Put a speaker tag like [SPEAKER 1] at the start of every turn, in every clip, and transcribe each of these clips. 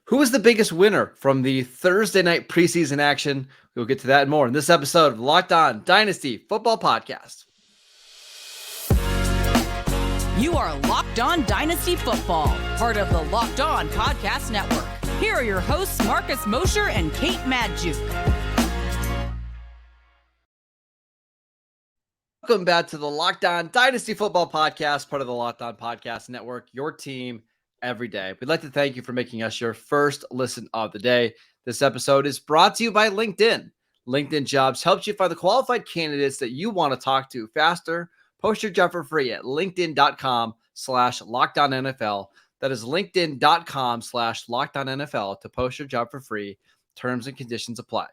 [SPEAKER 1] Who was the biggest winner from the Thursday night preseason action? We'll get to that and more in this episode of Locked On Dynasty Football Podcast.
[SPEAKER 2] You are Locked On Dynasty Football, part of the Locked On Podcast Network. Here are your hosts, Marcus Mosher and Kate Madjuk.
[SPEAKER 1] Welcome back to the Locked On Dynasty Football Podcast, part of the Locked On Podcast Network, your team every day. We'd like to thank you for making us your first listen of the day. This episode is brought to you by LinkedIn. LinkedIn Jobs helps you find the qualified candidates that you want to talk to faster. Post your job for free at linkedin.com/LockedOnNFL. That is linkedin.com/LockedOnNFL to post your job for free. Terms and conditions apply.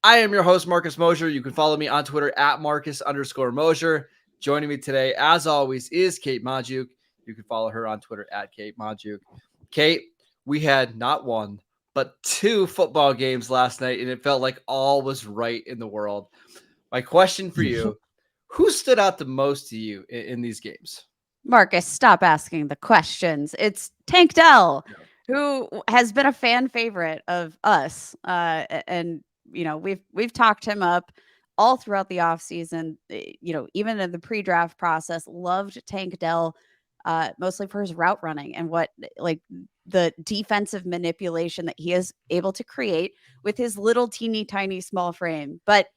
[SPEAKER 1] I am your host, Marcus Mosher. You can follow me on Twitter at Marcus_Mosher. Joining me today, as always, is Kate Madjuk. You can follow her on Twitter at Kate Madjuk. Kate, we had not one, but two football games last night, and it felt like all was right in the world. My question for you, who stood out the most to you in these games?
[SPEAKER 3] Marcus, stop asking the questions. It's Tank Dell, who has been a fan favorite of us. And you know, we've talked him up all throughout the offseason, even in the pre-draft process. Loved Tank Dell, mostly for his route running and the defensive manipulation that he is able to create with his little teeny tiny small frame. But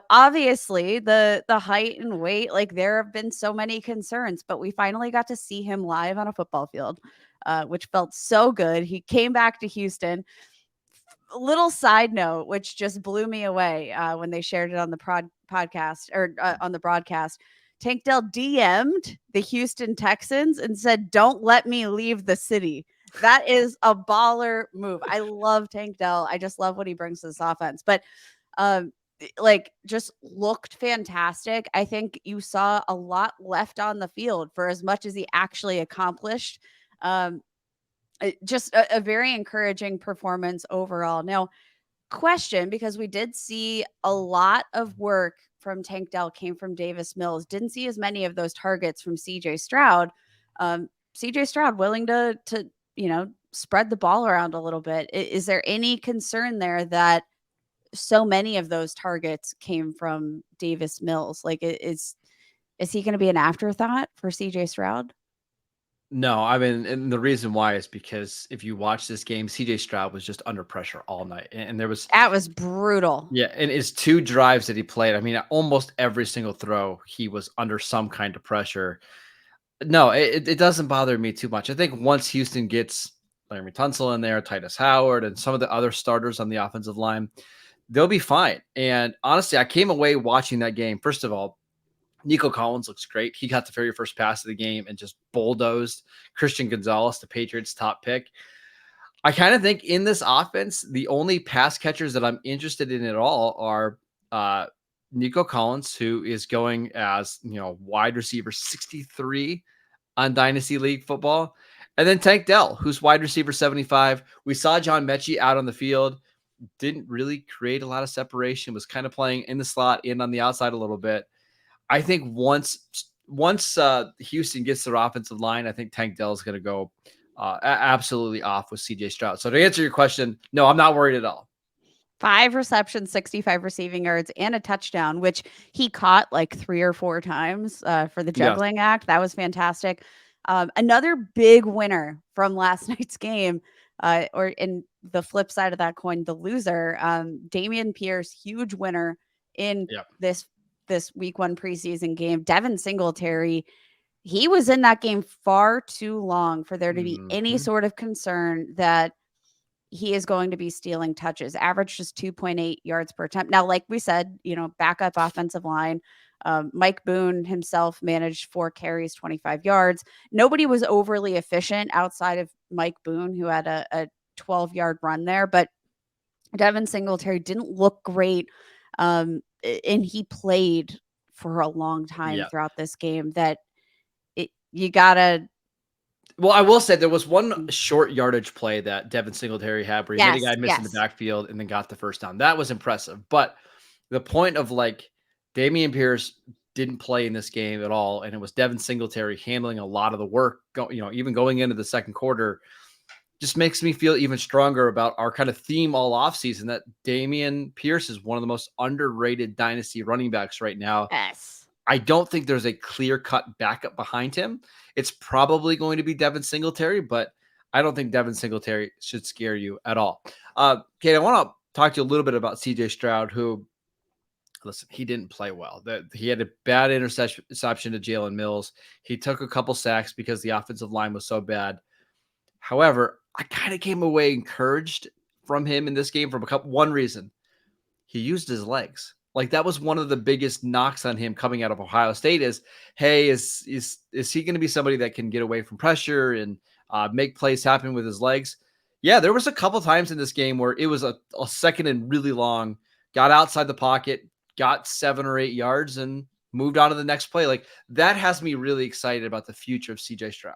[SPEAKER 3] obviously the height and weight, there have been so many concerns, but we finally got to see him live on a football field, which felt so good. He came back to Houston. A little side note, which just blew me away when they shared it on the podcast or on the broadcast. Tank Dell DM'd the Houston Texans and said, "Don't let me leave the city." That is a baller move. I love Tank Dell. I just love what he brings to this offense. But just looked fantastic. I think you saw a lot left on the field for as much as he actually accomplished. Just a very encouraging performance overall. Now, question, because we did see a lot of work from Tank Dell came from Davis Mills. Didn't see as many of those targets from CJ Stroud. CJ Stroud willing to spread the ball around a little bit. Is there any concern there that so many of those targets came from Davis Mills? Is he going to be an afterthought for CJ Stroud?
[SPEAKER 1] No, I mean, and the reason why is because if you watch this game, CJ Stroud was just under pressure all night. And
[SPEAKER 3] that was brutal.
[SPEAKER 1] Yeah. And his two drives that he played, I mean, almost every single throw, he was under some kind of pressure. No, it doesn't bother me too much. I think once Houston gets Larry Tunsil in there, Titus Howard, and some of the other starters on the offensive line, they'll be fine. And honestly, I came away watching that game. First of all, Nico Collins looks great. He got the very first pass of the game and just bulldozed Christian Gonzalez, the Patriots' top pick. I kind of think in this offense, the only pass catchers that I'm interested in at all are Nico Collins, who is going as wide receiver 63 on Dynasty League football, and then Tank Dell, who's wide receiver 75. We saw John Mechie out on the field, didn't really create a lot of separation, was kind of playing in the slot, in on the outside a little bit. I think once Houston gets their offensive line, I think Tank Dell is going to go absolutely off with CJ Stroud. So to answer your question, no, I'm not worried at all.
[SPEAKER 3] 5 receptions, 65 receiving yards, and a touchdown, which he caught 3 or 4 times for the juggling act. That was fantastic. Another big winner from last night's game, or in the flip side of that coin, the loser, Dameon Pierce, huge winner in this week 1 preseason game. Devin Singletary, he was in that game far too long for there to be any sort of concern that he is going to be stealing touches. Average just 2.8 yards per attempt. Now, like we said, backup offensive line. Mike Boone himself managed 4 carries, 25 yards. Nobody was overly efficient outside of Mike Boone, who had a 12-yard run there. But Devin Singletary didn't look great. And he played for a long time throughout this game that you gotta.
[SPEAKER 1] Well, I will say there was one short yardage play that Devin Singletary had where he made a guy miss in the backfield and then got the first down. That was impressive. But the point of Dameon Pierce didn't play in this game at all, and it was Devin Singletary handling a lot of the work, even going into the second quarter. just makes me feel even stronger about our kind of theme all offseason that Dameon Pierce is one of the most underrated dynasty running backs right now.
[SPEAKER 3] Yes.
[SPEAKER 1] I don't think there's a clear-cut backup behind him. It's probably going to be Devin Singletary, but I don't think Devin Singletary should scare you at all. Kate, I want to talk to you a little bit about CJ Stroud, who, listen, he didn't play well. He had a bad interception to Jalen Mills. He took a couple sacks because the offensive line was so bad. However, I kind of came away encouraged from him in this game from one reason. He used his legs. Like, that was one of the biggest knocks on him coming out of Ohio State is, hey, is he going to be somebody that can get away from pressure and make plays happen with his legs? Yeah, there was a couple times in this game where it was a second and really long, got outside the pocket, got 7 or 8 yards, and moved on to the next play. Like, that has me really excited about the future of CJ Stroud.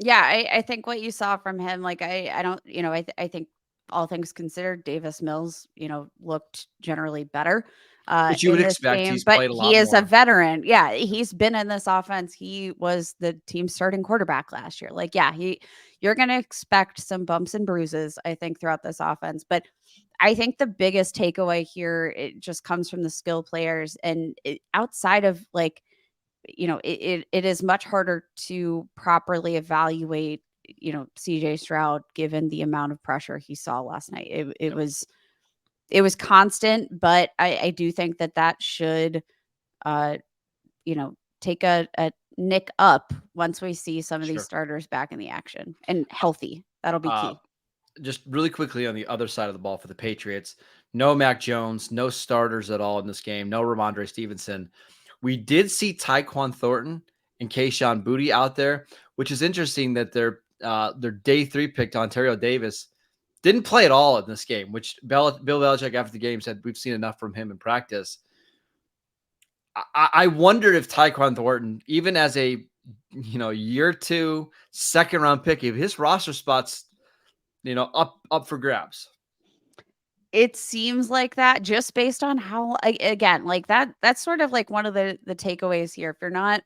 [SPEAKER 3] Yeah, I think what you saw from him, like I don't, I think all things considered, Davis Mills, looked generally better
[SPEAKER 1] Which you would
[SPEAKER 3] in this
[SPEAKER 1] expect.
[SPEAKER 3] game,
[SPEAKER 1] He's
[SPEAKER 3] but
[SPEAKER 1] played a
[SPEAKER 3] he
[SPEAKER 1] lot
[SPEAKER 3] is a
[SPEAKER 1] more.
[SPEAKER 3] veteran. Yeah, he's been in this offense. He was the team's starting quarterback last year. Like, yeah, you're going to expect some bumps and bruises, I think, throughout this offense. But I think the biggest takeaway here, it just comes from the skill players, and outside of like, it is much harder to properly evaluate, CJ Stroud, given the amount of pressure he saw last night. It was constant, but I do think that should, uh, take a nick up once we see some of these
[SPEAKER 1] Sure.
[SPEAKER 3] starters back in the action and healthy. That'll be key.
[SPEAKER 1] Just really quickly on the other side of the ball for the Patriots, no Mac Jones, no starters at all in this game, no Ramondre Stevenson. We did see Tyquan Thornton and Kayshon Boutte out there, which is interesting that their day 3 pick, Ontario Davis, didn't play at all in this game, which Bill Belichick after the game said we've seen enough from him in practice. I wondered if Tyquan Thornton, even as a year 2 second round pick, if his roster spots up for grabs.
[SPEAKER 3] It seems like that just based on how, again, like that's sort of like one of the takeaways here. If you're not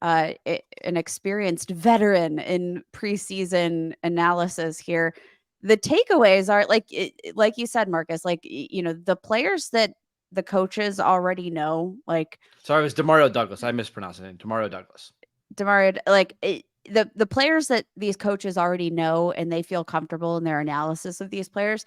[SPEAKER 3] an experienced veteran in preseason analysis here, the takeaways are like you said, Marcus, like, the players that the coaches already know, like,
[SPEAKER 1] sorry, it was Demario Douglas. I mispronounced it. Demario Douglas.
[SPEAKER 3] The players that these coaches already know and they feel comfortable in their analysis of these players,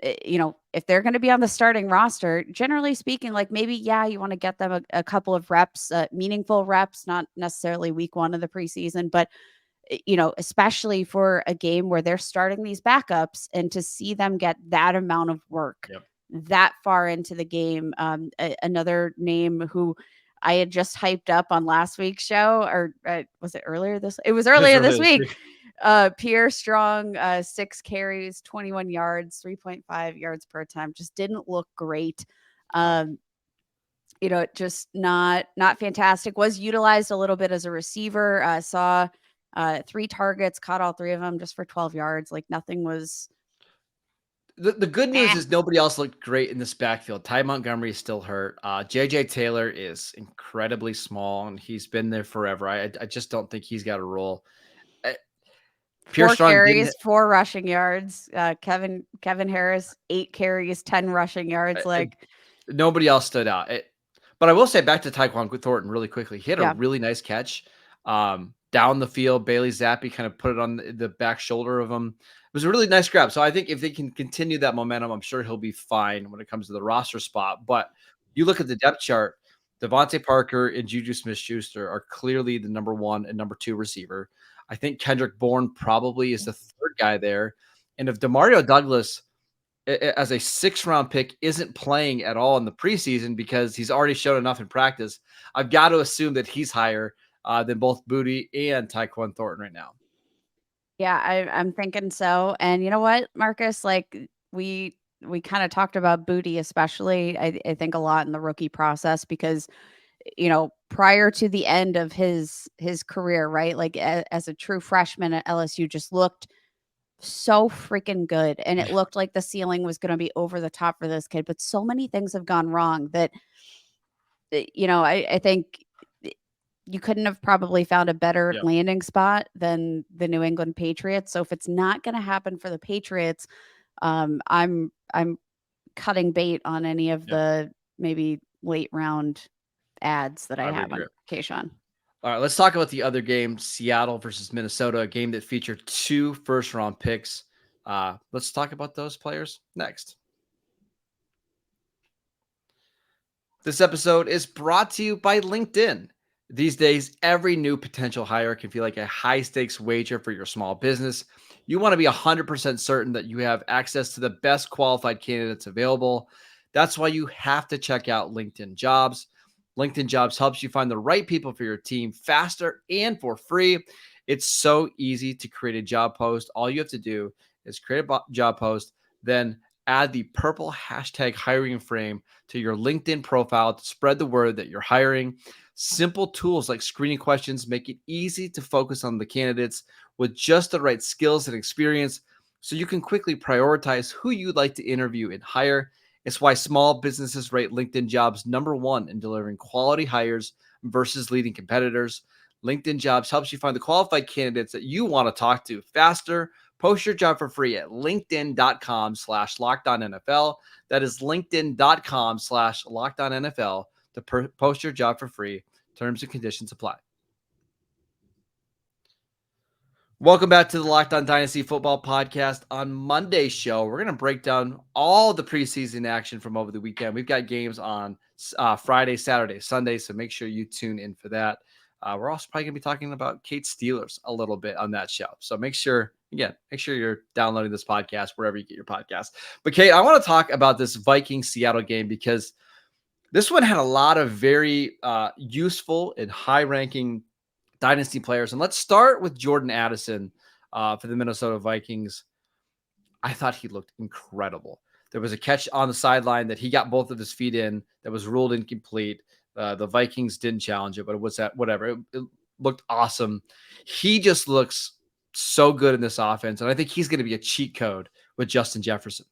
[SPEAKER 3] if they're going to be on the starting roster, generally speaking, like maybe, yeah, you want to get them a couple of reps, meaningful reps, not necessarily week 1 of the preseason, but, especially for a game where they're starting these backups and to see them get that amount of work that far into the game. Another name who I had just hyped up on last week's show, or was it earlier this? It was earlier this week. Pierre Strong, 6 carries, 21 yards, 3.5 yards per attempt. Just didn't look great. Just not fantastic. Was utilized a little bit as a receiver. Saw 3 targets, caught all 3 of them just for 12 yards. Like, nothing was.
[SPEAKER 1] The good news is nobody else looked great in this backfield. Ty Montgomery is still hurt. JJ Taylor is incredibly small, and he's been there forever. I just don't think he's got a role.
[SPEAKER 3] 4 carries, 4 rushing yards. Kevin Harris, 8 carries, 10 rushing yards. Like,
[SPEAKER 1] nobody else stood out. But I will say, back to Tyquan Thornton really quickly. He had a really nice catch down the field. Bailey Zappi kind of put it on the back shoulder of him. It was a really nice grab. So I think if they can continue that momentum, I'm sure he'll be fine when it comes to the roster spot. But you look at the depth chart, Devontae Parker and Juju Smith-Schuster are clearly the number 1 and number 2 receiver. I think Kendrick Bourne probably is the 3rd guy there. And if Demario Douglas, as a 6th round pick, isn't playing at all in the preseason because he's already shown enough in practice, I've got to assume that he's higher than both Boutte and Tyquan Thornton right now.
[SPEAKER 3] Yeah, I'm thinking so. And you know what, Marcus, like we kind of talked about Boutte, especially, I think a lot in the rookie process, because, prior to the end of his career, right? Like as a true freshman at LSU, just looked so freaking good. And it looked like the ceiling was going to be over the top for this kid, but so many things have gone wrong that, I think you couldn't have probably found a better landing spot than the New England Patriots. So if it's not going to happen for the Patriots, I'm cutting bait on any of the maybe late round ads that I have on Kayshawn.
[SPEAKER 1] All right, let's talk about the other game, Seattle versus Minnesota, a game that featured 2 first-round picks. Let's talk about those players next. This episode is brought to you by LinkedIn. These days, every new potential hire can feel like a high-stakes wager for your small business. You want to be 100% certain that you have access to the best qualified candidates available. That's why you have to check out LinkedIn Jobs. LinkedIn Jobs helps you find the right people for your team faster and for free. It's so easy to create a job post. All you have to do is create a job post, then add the purple hashtag hiring frame to your LinkedIn profile to spread the word that you're hiring. Simple tools like screening questions make it easy to focus on the candidates with just the right skills and experience so you can quickly prioritize who you'd like to interview and hire. It's why small businesses rate LinkedIn Jobs #1 in delivering quality hires versus leading competitors. LinkedIn Jobs helps you find the qualified candidates that you want to talk to faster. Post your job for free at linkedin.com/LockedOnNFL. That is linkedin.com/LockedOnNFL to post your job for free. Terms and conditions apply. Welcome back to the Locked On Dynasty Football Podcast. On Monday's show, we're going to break down all the preseason action from over the weekend. We've got games on Friday, Saturday, Sunday, so make sure you tune in for that. We're also probably going to be talking about Kate's Steelers a little bit on that show. So make sure you're downloading this podcast wherever you get your podcast. But Kate, I want to talk about this Vikings-Seattle game because this one had a lot of very useful and high-ranking Dynasty players. And let's start with Jordan Addison for the Minnesota Vikings. I thought he looked incredible. There was a catch on the sideline that he got both of his feet in that was ruled incomplete. The Vikings didn't challenge it, but it was that whatever. It looked awesome. He just looks so good in this offense. And I think he's going to be a cheat code with Justin Jefferson.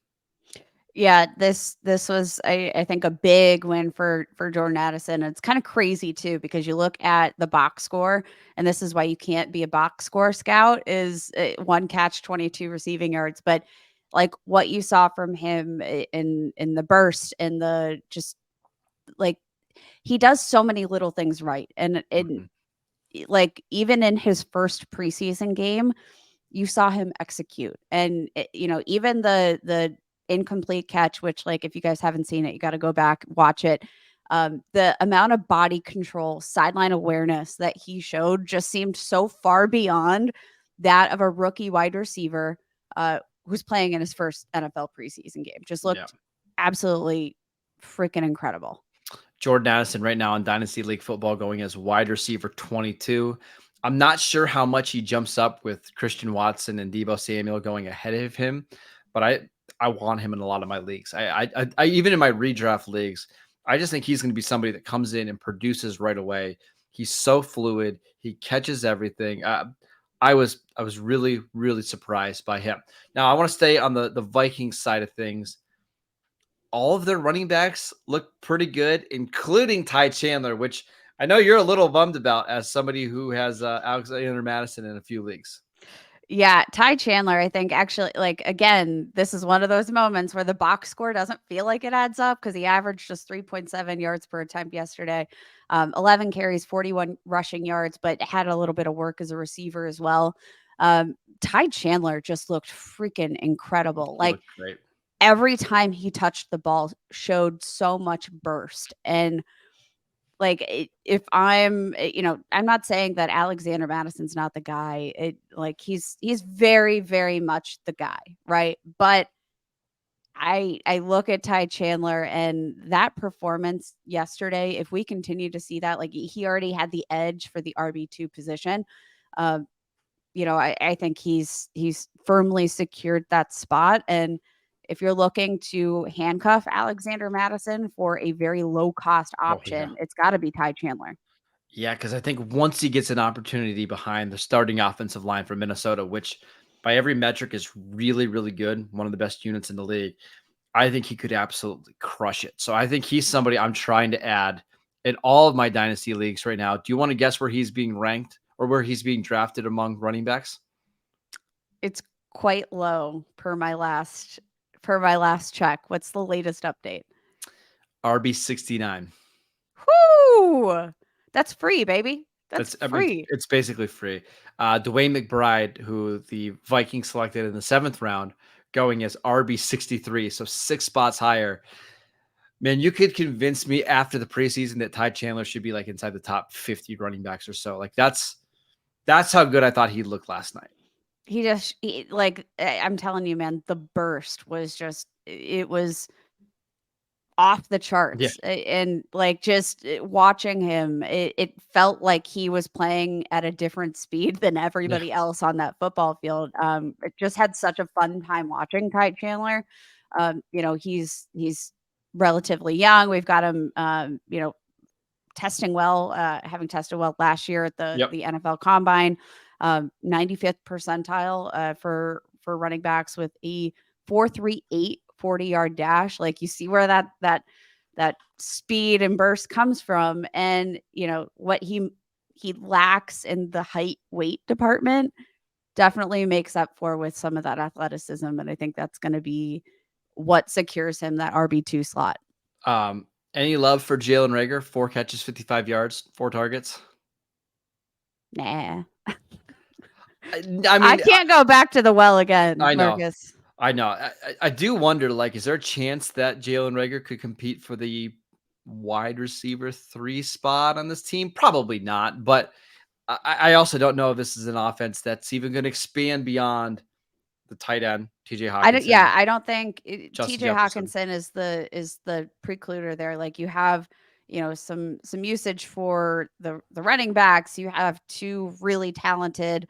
[SPEAKER 3] Yeah, this was I think a big win for Jordan Addison. It's kind of crazy too because you look at the box score, and this is why you can't be a box score scout is 1 catch, 22 receiving yards. But like what you saw from him in the burst and the just like he does so many little things right, and like even in his first preseason game, you saw him execute, and even the incomplete catch, which like if you guys haven't seen it, you got to go back, watch it. The amount of body control, sideline awareness that he showed just seemed so far beyond that of a rookie wide receiver who's playing in his first NFL preseason game. Just looked absolutely freaking incredible.
[SPEAKER 1] Jordan Addison right now in Dynasty League football going as wide receiver 22. I'm not sure how much he jumps up with Christian Watson and Deebo Samuel going ahead of him, but I want him in a lot of my leagues. I even in my redraft leagues, I just think he's going to be somebody that comes in and produces right away. He's so fluid. He catches everything. I was really, really surprised by him. Now I want to stay on the Vikings side of things. All of their running backs look pretty good, including Ty Chandler, which I know you're a little bummed about as somebody who has Alexander Mattison in a few leagues.
[SPEAKER 3] Yeah, Ty Chandler, I think actually, like, again, this is one of those moments where the box score doesn't feel like it adds up because he averaged just 3.7 yards per attempt yesterday, 11 carries, 41 rushing yards, but had a little bit of work as a receiver as well. Ty Chandler just looked freaking incredible. Like,
[SPEAKER 1] great.
[SPEAKER 3] Every time he touched the ball showed so much burst. And like, if I'm, I'm not saying that Alexander Madison's not the guy. He's very, very much the guy, right? But I look at Ty Chandler and that performance yesterday. If we continue to see that, like he already had the edge for the RB2 position. I think he's firmly secured that spot. And if you're looking to handcuff Alexander Mattison for a very low cost option, it's got to be Ty Chandler.
[SPEAKER 1] Yeah, because I think once he gets an opportunity behind the starting offensive line for Minnesota, which by every metric is really, really good, one of the best units in the league, I think he could absolutely crush it. So I think he's somebody I'm trying to add in all of my dynasty leagues right now. Do you want to guess where he's being ranked or where he's being drafted among running backs?
[SPEAKER 3] It's quite low per my last check. What's the latest update?
[SPEAKER 1] RB69.
[SPEAKER 3] Whoo! That's free, baby. That's free.
[SPEAKER 1] It's basically free. Dwayne McBride, who the Vikings selected in the 7th round, going as RB63, so 6 spots higher. Man, you could convince me after the preseason that Ty Chandler should be like inside the top 50 running backs or so. Like that's how good I thought he looked last night.
[SPEAKER 3] I'm telling you, man, the burst was it was off the charts.
[SPEAKER 1] Yeah.
[SPEAKER 3] And like just watching him, it felt like he was playing at a different speed than everybody else on that football field. It just had such a fun time watching Ty Chandler. He's relatively young. We've got him, testing well, having tested well last year at the NFL Combine, 95th percentile for running backs with a 4.38 40-yard dash. Like you see where that speed and burst comes from, and what he lacks in the height weight department definitely makes up for with some of that athleticism, and I think that's going to be what secures him that RB2 slot.
[SPEAKER 1] Any love for Jalen Reagor? 4 catches, 55 yards, 4 targets.
[SPEAKER 3] Nah.
[SPEAKER 1] I mean,
[SPEAKER 3] I can't go back to the well again,
[SPEAKER 1] I know.
[SPEAKER 3] Marcus.
[SPEAKER 1] I know. I do wonder, like, is there a chance that Jalen Reagor could compete for the wide receiver 3 spot on this team? Probably not. But I also don't know if this is an offense that's even going to expand beyond the tight end, TJ Hockenson.
[SPEAKER 3] I don't think TJ Hockenson is the precluder there. Like you have, some usage for the running backs. You have 2 really talented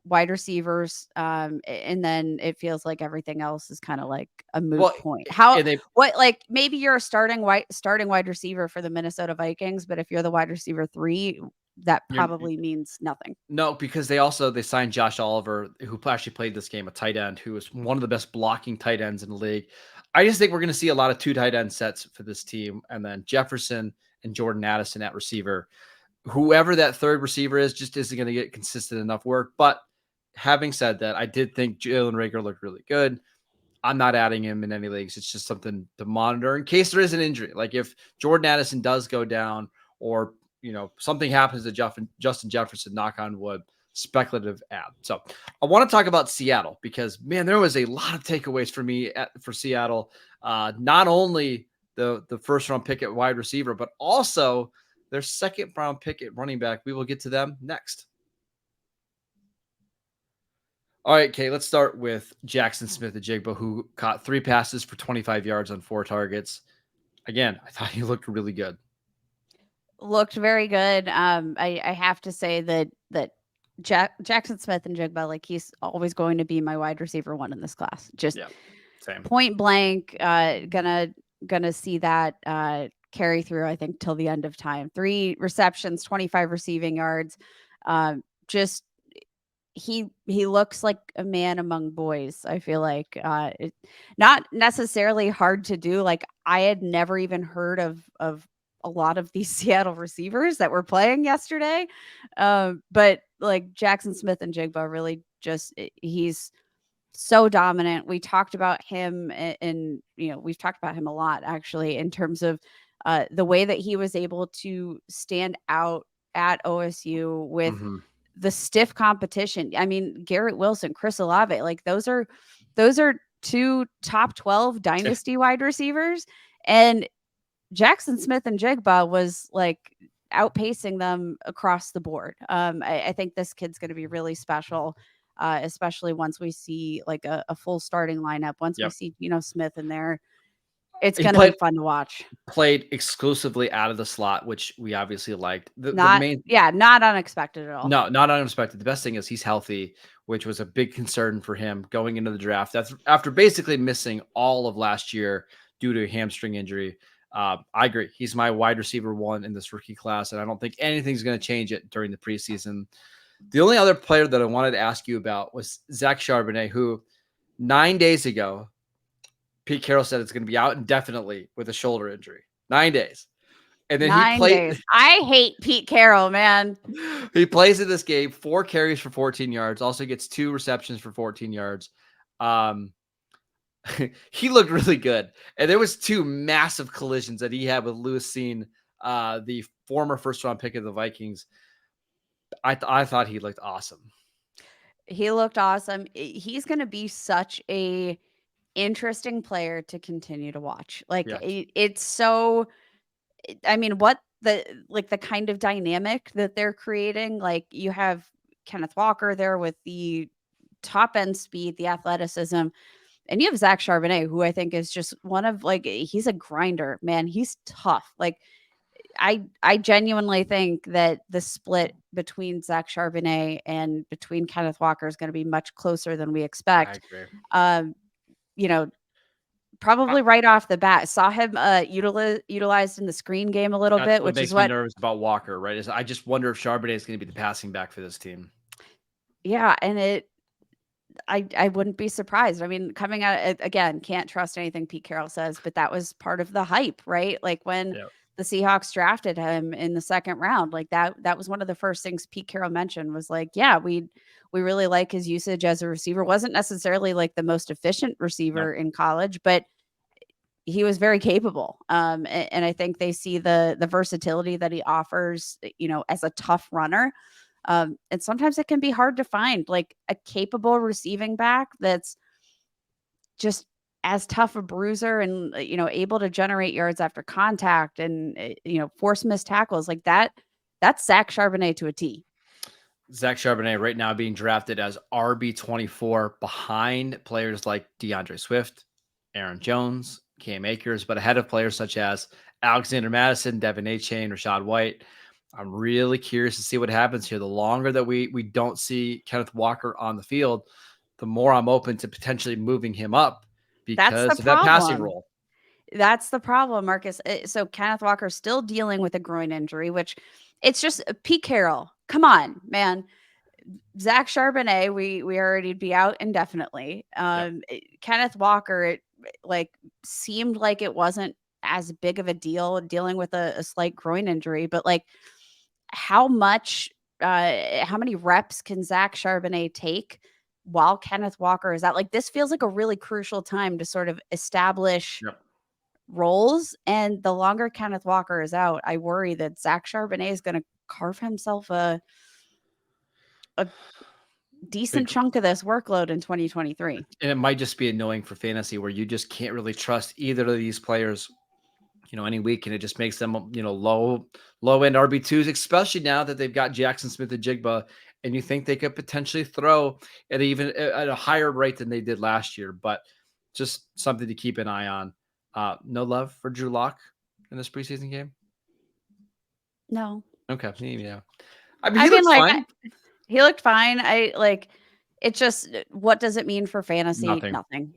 [SPEAKER 3] wide receivers, and then it feels like everything else is kind of like a moot point. Maybe you're a starting wide receiver for the Minnesota Vikings, but if you're the wide receiver 3, that probably means nothing.
[SPEAKER 1] No, because they signed Josh Oliver, who actually played this game, a tight end who was one of the best blocking tight ends in the league. I just think we're going to see a lot of 2 tight end sets for this team, and then Jefferson and Jordan Addison at receiver. Whoever that 3rd receiver is just isn't going to get consistent enough work. But having said that, I did think Jalen Reagor looked really good. I'm not adding him in any leagues. It's just something to monitor in case there is an injury. Like if Jordan Addison does go down or, something happens to Justin Jefferson, knock on wood, speculative ad. So I want to talk about Seattle because, man, there was a lot of takeaways for me for Seattle. Not only the 1st round pick at wide receiver, but also their 2nd round pick at running back. We will get to them next. All right, Kate, let's start with Jaxon Smith-Njiga, who caught 3 passes for 25 yards on 4 targets. Again, I thought he looked really good.
[SPEAKER 3] Looked very good. I have to say that Jaxon Smith-Njiga, like he's always going to be my wide receiver 1 in this class. Just
[SPEAKER 1] same. Point
[SPEAKER 3] blank, gonna see that carry through, I think, till the end of time. 3 receptions, 25 receiving yards. He looks like a man among boys. I feel like not necessarily hard to do. Like I had never even heard of a lot of these Seattle receivers that were playing yesterday. But like Jaxon Smith-Njiga really he's so dominant. We talked about him and we've talked about him a lot actually in terms of the way that he was able to stand out at OSU with the stiff competition. I mean, Garrett Wilson, Chris Olave, like those are 2 top 12 dynasty wide receivers. And Jaxon Smith-Njiga was like outpacing them across the board. I think this kid's going to be really special, especially once we see like a full starting lineup. Once we see, Smith in there, it's going to be fun to watch.
[SPEAKER 1] Played exclusively out of the slot, which we obviously liked.
[SPEAKER 3] Not unexpected at all.
[SPEAKER 1] No, not unexpected. The best thing is he's healthy, which was a big concern for him going into the draft. That's after basically missing all of last year due to a hamstring injury. I agree. He's my wide receiver 1 in this rookie class, and I don't think anything's going to change it during the preseason. The only other player that I wanted to ask you about was Zach Charbonnet, who 9 days ago, Pete Carroll said it's going to be out indefinitely with a shoulder injury. 9 days. And then
[SPEAKER 3] 9 days. I hate Pete Carroll, man.
[SPEAKER 1] He plays in this game, 4 carries for 14 yards, also gets 2 receptions for 14 yards. He looked really good. And there was 2 massive collisions that he had with Lewis Cine, the former first-round pick of the Vikings. I thought he looked awesome.
[SPEAKER 3] He looked awesome. He's going to be such a interesting player to continue to watch. Like it's so, I mean, what the kind of dynamic that they're creating, like you have Kenneth Walker there with the top end speed, the athleticism, and you have Zach Charbonnet, who I think is just one of he's a grinder, man. He's tough. Like I genuinely think that the split between Zach Charbonnet and between Kenneth Walker is going to be much closer than we expect.
[SPEAKER 1] I agree.
[SPEAKER 3] Probably right off the bat, saw him utilized in the screen game a little bit, which
[SPEAKER 1] makes
[SPEAKER 3] is
[SPEAKER 1] me nervous about Walker, right? I just wonder if Charbonnet is going to be the passing back for this team.
[SPEAKER 3] Yeah, and I wouldn't be surprised. I mean, coming out again, can't trust anything Pete Carroll says, but that was part of the hype, right? Like when the Seahawks drafted him in the second round, like that was one of the first things Pete Carroll mentioned was like, yeah, we really like his usage as a receiver. Wasn't necessarily like the most efficient receiver in college, but he was very capable. And I think they see the versatility that he offers, as a tough runner. And sometimes it can be hard to find like a capable receiving back that's just as tough a bruiser and, able to generate yards after contact and, force missed tackles like that. That's Zach Charbonnet to a T.
[SPEAKER 1] Zach Charbonnet right now being drafted as RB24 behind players like DeAndre Swift, Aaron Jones, Cam Akers, but ahead of players such as Alexander Madison, Devin Achane, Rashad White. I'm really curious to see what happens here. The longer that we don't see Kenneth Walker on the field, the more I'm open to potentially moving him up because of that passing role.
[SPEAKER 3] That's the problem, Marcus. So Kenneth Walker's still dealing with a groin injury, which it's just Pete Carroll. Come on, man. Zach Charbonnet, we already be out indefinitely. Kenneth Walker, it seemed like it wasn't as big of a deal dealing with a slight groin injury, but how many reps can Zach Charbonnet take while Kenneth Walker is out? Like this feels like a really crucial time to sort of establish roles. And the longer Kenneth Walker is out, I worry that Zach Charbonnet is going to carve himself a decent chunk of this workload in 2023.
[SPEAKER 1] And it might just be annoying for fantasy where you just can't really trust either of these players, any week. And it just makes them, low end RB2s, especially now that they've got Jaxon, Smith-Njiga, and you think they could potentially throw at a higher rate than they did last year. But just something to keep an eye on. No love for Drew Lock in this preseason game?
[SPEAKER 3] No.
[SPEAKER 1] Okay. Yeah. I mean, he looked fine.
[SPEAKER 3] He looked fine. It's just, what does it mean for fantasy? Nothing.
[SPEAKER 1] Nothing.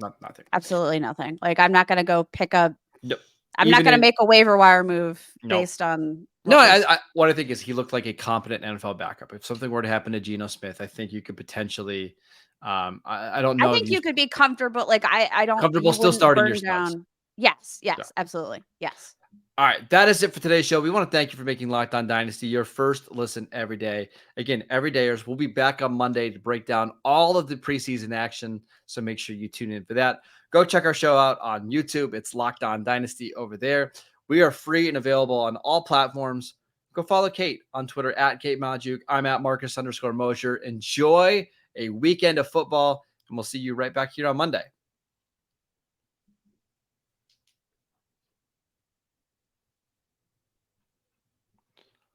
[SPEAKER 3] Absolutely nothing. Like, I'm not going to go pick up.
[SPEAKER 1] Yep.
[SPEAKER 3] I'm not going to make a waiver wire move based on.
[SPEAKER 1] What I think is he looked like a competent NFL backup. If something were to happen to Geno Smith, I think you could potentially. I don't know.
[SPEAKER 3] I think you could be comfortable. I don't.
[SPEAKER 1] Comfortable still starting your spots.
[SPEAKER 3] Yes, absolutely. Yes.
[SPEAKER 1] All right, that is it for today's show. We want to thank you for making Locked On Dynasty your first listen every day. Again, every dayers. We'll be back on Monday to break down all of the preseason action, so make sure you tune in for that. Go check our show out on YouTube. It's Locked On Dynasty over there. We are free and available on all platforms. Go follow Kate on Twitter at Kate Maljuk. I'm at Marcus_Mosher. Enjoy a weekend of football, and we'll see you right back here on Monday.